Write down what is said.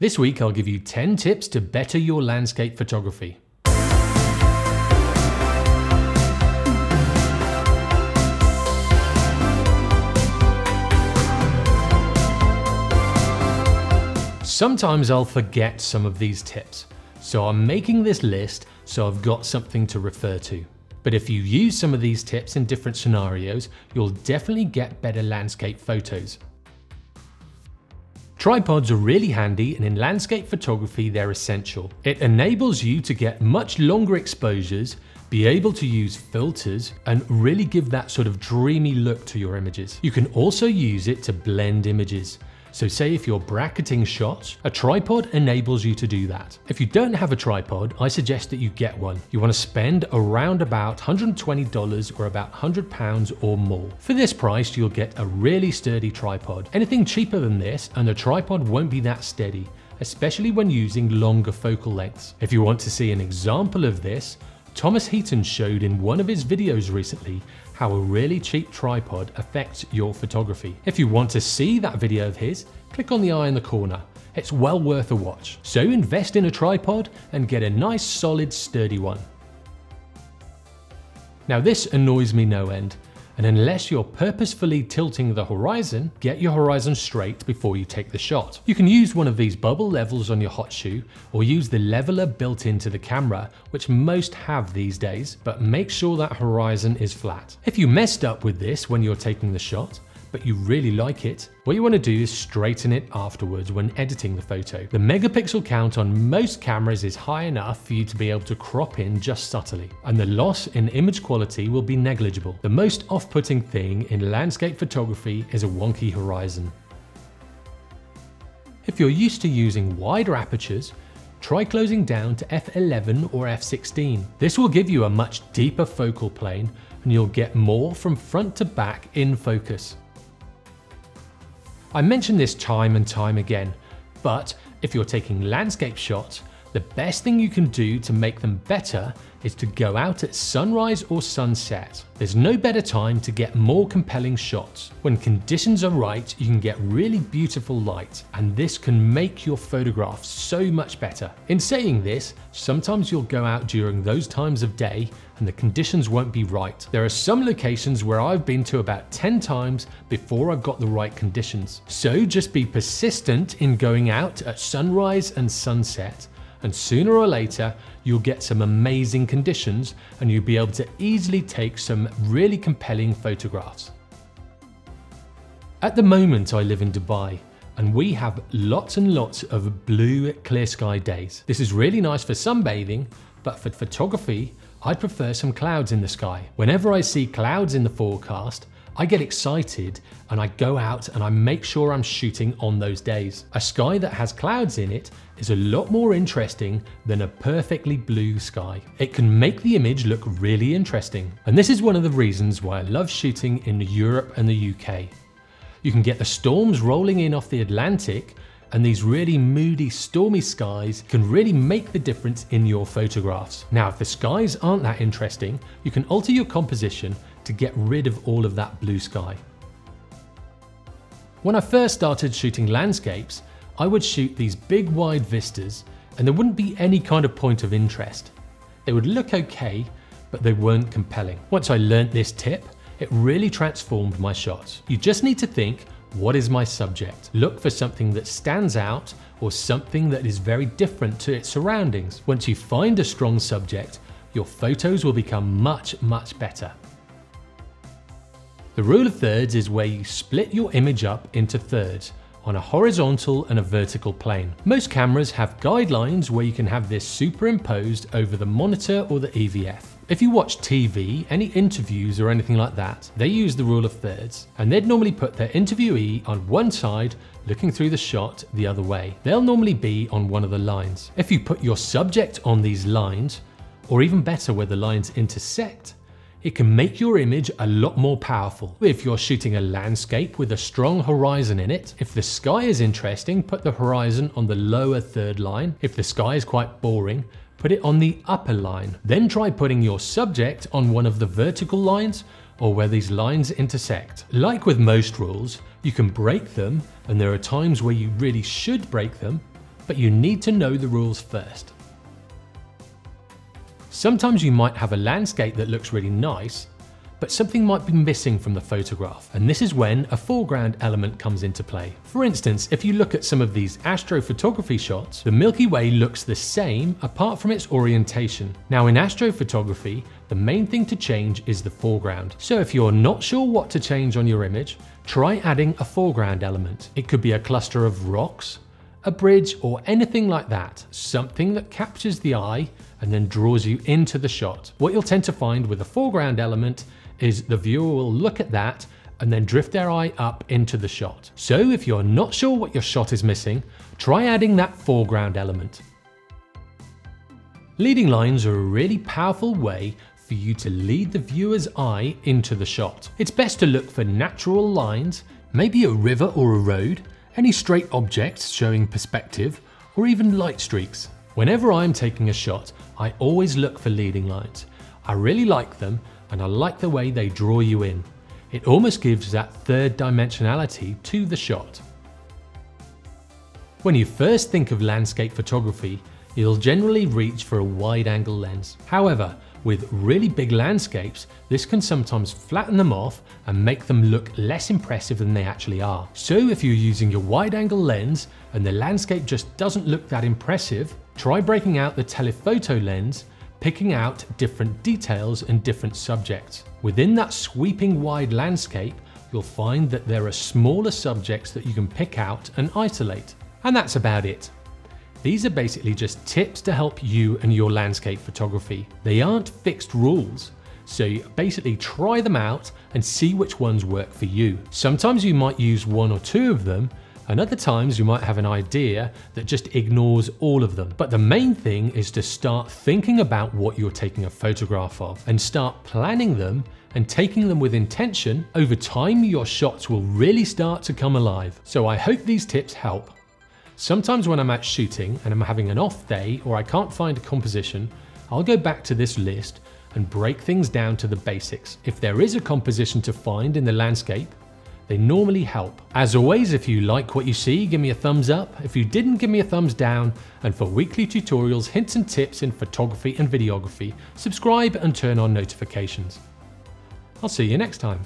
This week I'll give you 10 tips to better your landscape photography. Sometimes I'll forget some of these tips, so I'm making this list so I've got something to refer to. But if you use some of these tips in different scenarios, you'll definitely get better landscape photos. Tripods are really handy, and in landscape photography they're essential. It enables you to get much longer exposures, be able to use filters, and really give that sort of dreamy look to your images. You can also use it to blend images. So say if you're bracketing shots, a tripod enables you to do that. If you don't have a tripod, I suggest that you get one. You want to spend around about $120 or about £100 or more. For this price, you'll get a really sturdy tripod. Anything cheaper than this and the tripod won't be that steady, especially when using longer focal lengths. If you want to see an example of this, Thomas Heaton showed in one of his videos recently how a really cheap tripod affects your photography. If you want to see that video of his, click on the eye in the corner. It's well worth a watch. So invest in a tripod and get a nice, solid, sturdy one. Now this annoys me no end, and unless you're purposefully tilting the horizon, get your horizon straight before you take the shot. You can use one of these bubble levels on your hot shoe, or use the leveler built into the camera, which most have these days, but make sure that horizon is flat. If you messed up with this when you're taking the shot, but you really like it, what you want to do is straighten it afterwards when editing the photo. The megapixel count on most cameras is high enough for you to be able to crop in just subtly, and the loss in image quality will be negligible. The most off-putting thing in landscape photography is a wonky horizon. If you're used to using wider apertures, try closing down to f11 or f16. This will give you a much deeper focal plane, and you'll get more from front to back in focus. I mention this time and time again, but if you're taking landscape shots, the best thing you can do to make them better is to go out at sunrise or sunset. There's no better time to get more compelling shots. When conditions are right, you can get really beautiful light, and this can make your photographs so much better. In saying this, sometimes you'll go out during those times of day and the conditions won't be right. There are some locations where I've been to about 10 times before I've got the right conditions. So just be persistent in going out at sunrise and sunset, and sooner or later you'll get some amazing conditions and you'll be able to easily take some really compelling photographs. At the moment I live in Dubai, and we have lots and lots of blue clear sky days. This is really nice for sunbathing, but for photography I'd prefer some clouds in the sky. Whenever I see clouds in the forecast, I get excited and I go out and I make sure I'm shooting on those days. A sky that has clouds in it is a lot more interesting than a perfectly blue sky. It can make the image look really interesting. And this is one of the reasons why I love shooting in Europe and the UK. You can get the storms rolling in off the Atlantic, and these really moody, stormy skies can really make the difference in your photographs. Now, if the skies aren't that interesting, you can alter your composition to get rid of all of that blue sky. When I first started shooting landscapes, I would shoot these big wide vistas and there wouldn't be any kind of point of interest. They would look okay, but they weren't compelling. Once I learnt this tip, it really transformed my shots. You just need to think, what is my subject? Look for something that stands out or something that is very different to its surroundings. Once you find a strong subject, your photos will become much, much better. The rule of thirds is where you split your image up into thirds on a horizontal and a vertical plane. Most cameras have guidelines where you can have this superimposed over the monitor or the EVF. If you watch TV, any interviews or anything like that, they use the rule of thirds, and they'd normally put their interviewee on one side looking through the shot the other way. They'll normally be on one of the lines. If you put your subject on these lines, or even better where the lines intersect, it can make your image a lot more powerful. If you're shooting a landscape with a strong horizon in it, if the sky is interesting, put the horizon on the lower third line. If the sky is quite boring, put it on the upper line. Then try putting your subject on one of the vertical lines or where these lines intersect. Like with most rules, you can break them, and there are times where you really should break them, but you need to know the rules first. Sometimes you might have a landscape that looks really nice, but something might be missing from the photograph, and this is when a foreground element comes into play. For instance, if you look at some of these astrophotography shots, the Milky Way looks the same apart from its orientation. Now in astrophotography, the main thing to change is the foreground. So if you're not sure what to change on your image, try adding a foreground element. It could be a cluster of rocks, a bridge, or anything like that. Something that captures the eye and then draws you into the shot. What you'll tend to find with a foreground element is the viewer will look at that and then drift their eye up into the shot. So if you're not sure what your shot is missing, try adding that foreground element. Leading lines are a really powerful way for you to lead the viewer's eye into the shot. It's best to look for natural lines, maybe a river or a road, any straight objects showing perspective, or even light streaks. Whenever I'm taking a shot, I always look for leading lines. I really like them, and I like the way they draw you in. It almost gives that third dimensionality to the shot. When you first think of landscape photography, you'll generally reach for a wide-angle lens. However, with really big landscapes, this can sometimes flatten them off and make them look less impressive than they actually are. So if you're using your wide-angle lens and the landscape just doesn't look that impressive, try breaking out the telephoto lens, picking out different details and different subjects. Within that sweeping wide landscape, you'll find that there are smaller subjects that you can pick out and isolate. And that's about it. These are basically just tips to help you and your landscape photography. They aren't fixed rules, so you basically try them out and see which ones work for you. Sometimes you might use one or two of them, and other times you might have an idea that just ignores all of them. But the main thing is to start thinking about what you're taking a photograph of and start planning them and taking them with intention. Over time, your shots will really start to come alive. So I hope these tips help. Sometimes when I'm out shooting and I'm having an off day or I can't find a composition, I'll go back to this list and break things down to the basics. If there is a composition to find in the landscape, they normally help. As always, if you like what you see, give me a thumbs up. If you didn't, give me a thumbs down. And for weekly tutorials, hints and tips in photography and videography, subscribe and turn on notifications. I'll see you next time.